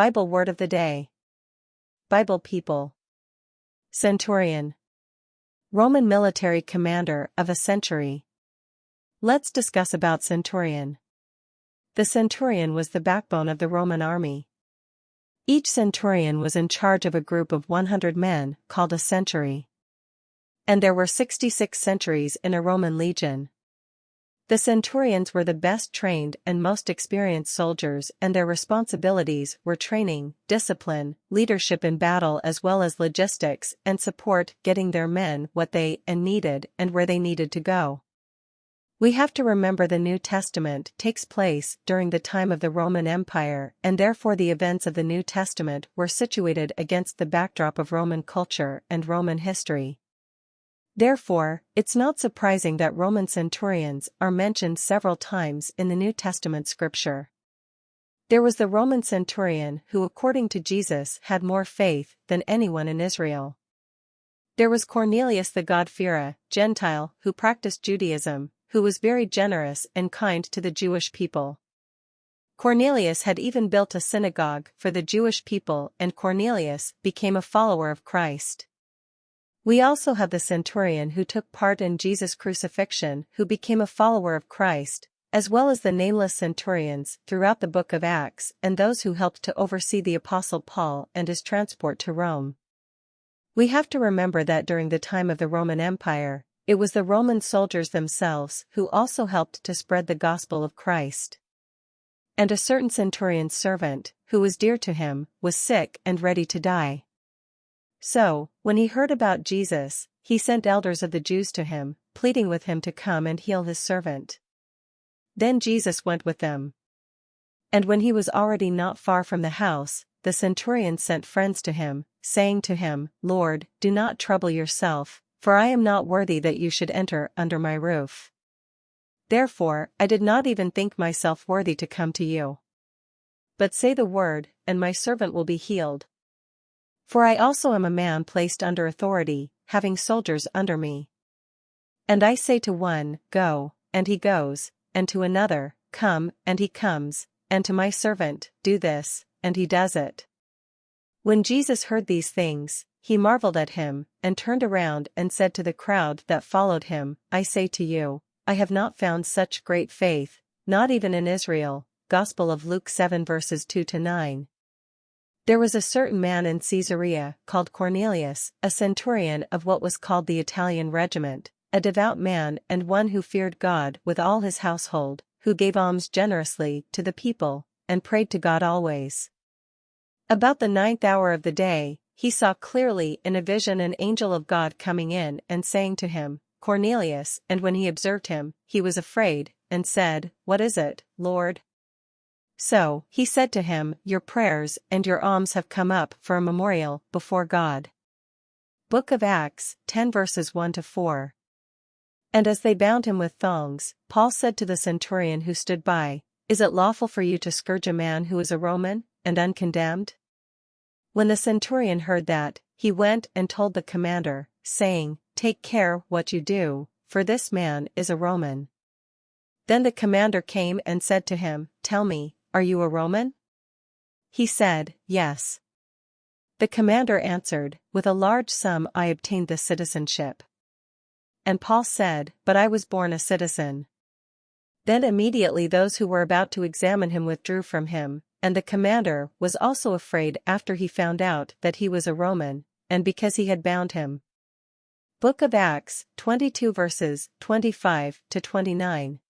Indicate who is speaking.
Speaker 1: Bible word of the day. Bible people. Centurion. Roman military commander of a century. Let's discuss about Centurion. The centurion was the backbone of the Roman army. Each centurion was in charge of a group of 100 men, called a century. And there were 66 centuries in a Roman legion. The centurions were the best trained and most experienced soldiers, and their responsibilities were training, discipline, leadership in battle, as well as logistics and support, getting their men what they needed and where they needed to go. We have to remember the New Testament takes place during the time of the Roman Empire, and therefore the events of the New Testament were situated against the backdrop of Roman culture and Roman history. Therefore, it's not surprising that Roman centurions are mentioned several times in the New Testament scripture. There was the Roman centurion who, according to Jesus, had more faith than anyone in Israel. There was Cornelius the God-fearer, Gentile, who practiced Judaism, who was very generous and kind to the Jewish people. Cornelius had even built a synagogue for the Jewish people, and Cornelius became a follower of Christ. We also have the centurion who took part in Jesus' crucifixion, who became a follower of Christ, as well as the nameless centurions throughout the book of Acts and those who helped to oversee the Apostle Paul and his transport to Rome. We have to remember that during the time of the Roman Empire, it was the Roman soldiers themselves who also helped to spread the gospel of Christ. And a certain centurion's servant, who was dear to him, was sick and ready to die. So, when he heard about Jesus, he sent elders of the Jews to him, pleading with him to come and heal his servant. Then Jesus went with them. And when he was already not far from the house, the centurion sent friends to him, saying to him, "Lord, do not trouble yourself, for I am not worthy that you should enter under my roof. Therefore, I did not even think myself worthy to come to you. But say the word, and my servant will be healed. For I also am a man placed under authority, having soldiers under me. And I say to one, Go, and he goes, and to another, Come, and he comes, and to my servant, Do this, and he does it." When Jesus heard these things, he marveled at him, and turned around and said to the crowd that followed him, "I say to you, I have not found such great faith, not even in Israel." Gospel of Luke 7 verses 2-9. There was a certain man in Caesarea, called Cornelius, a centurion of what was called the Italian regiment, a devout man and one who feared God with all his household, who gave alms generously to the people, and prayed to God always. About the 9th hour of the day, he saw clearly in a vision an angel of God coming in and saying to him, "Cornelius," and when he observed him, he was afraid, and said, "What is it, Lord?" So, he said to him, "Your prayers and your alms have come up for a memorial before God." Book of Acts, 10 verses 1-4. And as they bound him with thongs, Paul said to the centurion who stood by, "Is it lawful for you to scourge a man who is a Roman, and uncondemned?" When the centurion heard that, he went and told the commander, saying, "Take care what you do, for this man is a Roman." Then the commander came and said to him, "Tell me, are you a Roman?" He said, "Yes." The commander answered, "With a large sum I obtained this citizenship." And Paul said, "But I was born a citizen." Then immediately those who were about to examine him withdrew from him, and the commander was also afraid after he found out that he was a Roman, and because he had bound him. Book of Acts, 22 verses 25-29.